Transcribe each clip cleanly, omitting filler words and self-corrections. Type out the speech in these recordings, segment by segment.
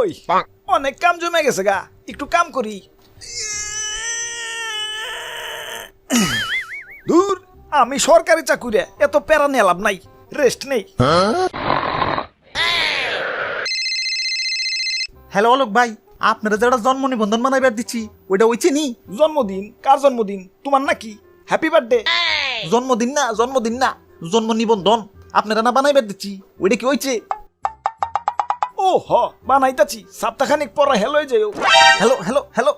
ওই অনেক কাম জমে গেছে গা, একটু কাম করি। দূর, আমি সরকারি চাকুরে এত প্যারা নিয়ে লাভ নাই, রেস্ট নেই। হ্যালো অলোক ভাই, আপনারা যারা জন্ম নিবন্ধন বানাইবার দিচ্ছি ওইটা ওইছে নি? জন্মদিন? কার জন্মদিন? তোমার নাকি? Happy birthday. জন্মদিন না, জন্ম নিবন্ধন আপনারা না বানাইবার দিচ্ছি ওইটা কি হইছে? ও হ, বানাইতাছি, সপ্তাহখানিক পরে হেলো হয়ে যাও। হ্যালো হ্যালো হ্যালো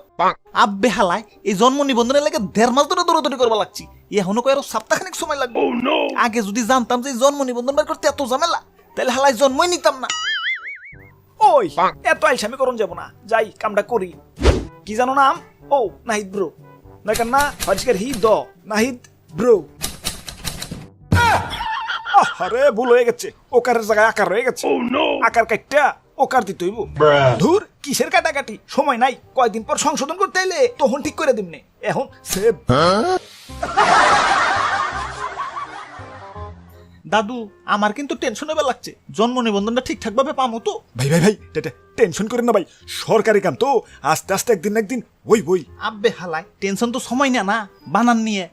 আব্বে হালায়, এই জন্ম নিবন্ধনের লাগে 1.5 মাস ধরে দৌড়াদৌড়ি করবা লাগছি, এখনো কয় আরো সপ্তাহখানিক সময় লাগবে। আগে যদি জানতাম যে এই জন্ম নিবন্ধন বের করতে এত ঝামেলা, তাহলে হালায় জন্মই নিতাম না। ওই এত আইসামি করুন যাব না, যাই কামটা করি। কি জানো নাম? ও নাহিদ ব্রো, নাকার না হজকের হি দ নাহিদ ব্রো। আরে ভুল হয়ে গেছে, ওকারের জায়গায় আকার রয়ে গেছে। আকার কাটটা ওকার দিতে হইব। ধুর, কিসের কাটাকাটি, সময় নাই, কয়দিন পর সংশোধন করতে এলে তখন ঠিক করে দিমনে। এখন সেভ। দাদু, আমার কিন্তু টেনশন হবার লাগছে, জন্ম নিবন্ধনটা ঠিকঠাক ভাবে পামো তো? ভাই ভাই ভাই, টেনশন করেন না ভাই, সরকারি কাম তো, আস্তে আস্তে একদিন না একদিন ওই বই। আব্বে হালায়, টেনশন তো সময় না না, বানান নিয়ে।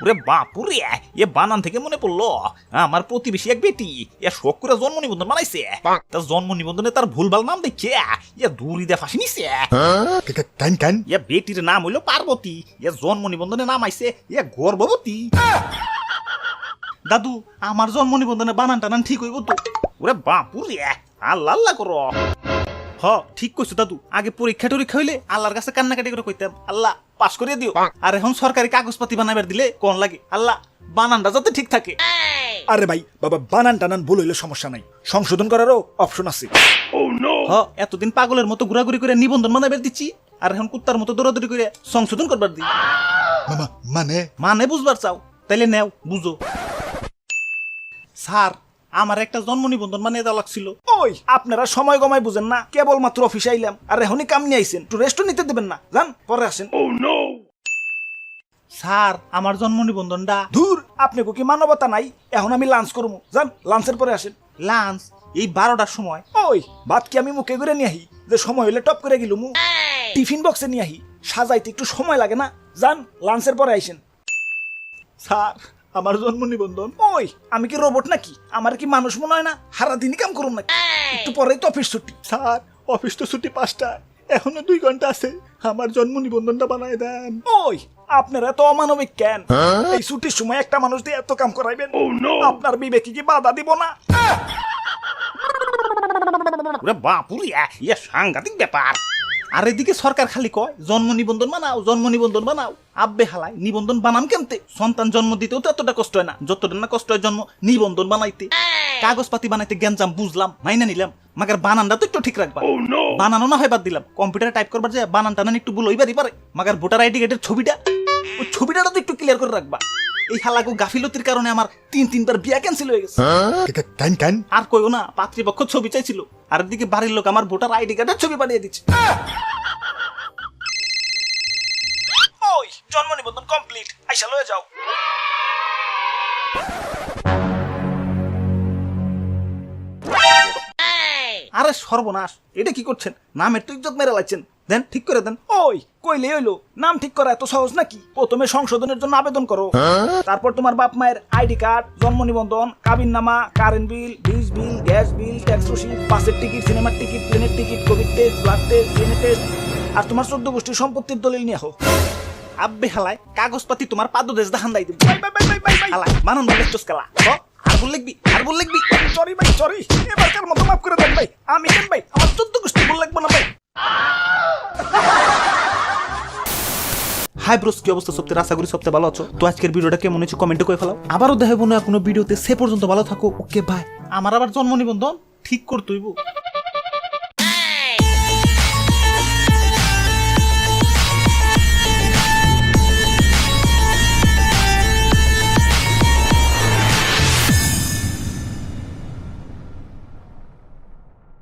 ওরে বাপুরে, এ বানান থেকে মনে পড়লো, আমার প্রতিবেশী এক বেটি এ শখ করে জন্ম নিবন্ধন বানাইছে। তার জন্ম নিবন্ধনে তার ভুলভাল নাম দেখে এ দূরি দিয়ে ফাঁসি নিছে। এ বেটির নাম হইলো পার্বতী, এ জন্ম নিবন্ধনে নাম আইছে এ গর্ভবতী। দাদু, আমার জন্ম নিবন্ধনে বানান টানান ঠিক হইব তো? ওরে বাপুরে, আল্লাহ আল্লাহ করো। হ, ঠিক কইছো দাদু, আগে পরীক্ষা টরীক্ষা হইলে আল্লাহর কাছে কান্নাকাটি করে কইতাম, আল্লাহ পাস করিয়ে দিও। আর এখন সরকারি কাগজপাতি বানাবার দিলে কোন লাগে, আল্লাহ বানানটা যাতে ঠিক থাকে। আরে ভাই বাবা, বানান টানান ভুল হইলে সমস্যা নাই, সংশোধন করারও অপশন আছে। হ, এতদিন পাগলের মতো ঘোরাঘুরি করে নিবন্ধন বানাবার দিচ্ছি, আর এখন কুত্তার মতো দৌড়াদৌড়ি করে সংশোধন করবার দিই। মানে বুঝবার চাও? তাইলে নেও, বুঝো। স্যার, আমার একটা জন্ম নিবন্ধন বানিয়ে দেওয়া লাগছিল। ওই আপনারা সময় গমায় বুঝেন না, কেবল মাত্র অফিসে আইলাম আর এখনই কাম নিয়ে আইছেন, একটু রেস্টও নিতে দেবেন না? যান পরে আসেন। স্যার, আমার জন্ম নিবন্ধনটা। ধুর, আপনি কি মানবতা নাই? এখন আমি লাঞ্চ করবো, যান লাঞ্চের পরে আসেন। লাঞ্চ এই 12টার সময়? ওই ভাত কি আমি মুখে করে নিয়ে আহি যে সময় হইলে টপ করে গেল মু? টিফিন বক্সে নিয়ে আহি, সাজাইতে একটু সময় লাগে না? যান লাঞ্চের পরে আইসেন। স্যার, আমার জন্ম নিবন্ধন। ওই আমি কি রোবট নাকি? আমার কি মানুষ মনে হয় না? সারা দিনই কাম করুন নাকি? একটু পরেই তো অফিস ছুটি। স্যার, অফিস তো ছুটি 5টায়, এখনো 2 ঘন্টা আছে, আমার জন্ম নিবন্ধনটা বানায় দেন। ওই আপনারা তো অমানবিক কেন? এই ছুটির সময় একটা মানুষ দিয়ে এত কাম করাইবেন? আপনার বিবেকে কি বাধা দিব না? ওরে বাপুরে, ইয়ে সাংঘাতিক ব্যাপার। আর এদিকে সরকার খালি কয় জন্ম নিবন্ধন বানাও, জন্ম নিবন্ধন বানাও। আব্বে হালায়, নিবন্ধন বানাম কেমতে? সন্তান জন্ম দিতেও তো এতটা কষ্ট হয় না যতটা না কষ্ট হয় জন্ম নিবন্ধন বানাইতে। কাগজপাতি বানাইতে গ্যাঞ্জাম বুঝলাম, মাইনা নিলাম, মাগার বানানটা তো একটু ঠিক রাখবা। বানানো না হয় বাদ দিলাম, কম্পিউটারে টাইপ করবার যে বানান টানান একটু ভুল হইবারই পারে, মাগার ভোটার আইডি কার্ডের ছবিটা, ওই ছবিটাটা তো একটু ক্লিয়ার করে রাখবা। এই হালাকু গাফিলতির কারণে আমার 3-3বার বিয়া ক্যান্সেল হয়ে গেছে। আর কইও না, পাত্রীপক্ষ ছবি চাইছিল, আর এদিকে বাড়ির লোক আমার ভোটার আইডি কার্ডের ছবি পাঠিয়ে দিচ্ছে। ওই জন্ম নিবন্ধন কমপ্লিট, আইসা লয়ে যাও। আরে সর্বনাশ, এটা কি করছেন? নামের তো ইজ্জত মেরে লাগছেন, দেন ঠিক করে দেন। ওই কইলে হইলো, নাম ঠিক করা এত সহজ নাকি? প্রথমে সংশোধনের জন্য আবেদন করো, তারপর তোমার বাপ মায়ের আইডি কার্ড, জন্ম নিবন্ধন, কাবিননামা, কারেন্ট বিল, বিজ বিল, গ্যাস বিল, ট্যাক্স রসিদ, বাসের টিকিট, সিনেমার টিকিট, প্লেনের ticket, covid test, blood test, DNA test, আর তোমার 14 গোষ্ঠীর সম্পত্তির দলিল নিয়ে আহো। আব্বে হালায়, কাগজপাতি তোমার পাদদেশ দেখান দাই দিবি। Bye bye bye bye bye. হালায় বানান বলেছস কালা, আর বল লিখবি, আর বল লিখবি। সরি ভাই, সরি, এবারকার মতো মাফ করে দেন ভাই। আমি কেন ভাই, আমার 14 গোষ্ঠী ভুল লাগবে না ভাই। হাই ব্রোস, কি অবস্থা সপ্তাহে? আশা করি সপ্তাহে ভালো আছো। তো আজকের ভিডিওটা কেমন হয়েছে কমেন্টে করে ফেলাও। আবারও দেখাবো না কোনো ভিডিওতে, সে পর্যন্ত ভালো থাকো। Okay bye. আমার আবার জন্ম নিবন্ধন ঠিক করতে হইব।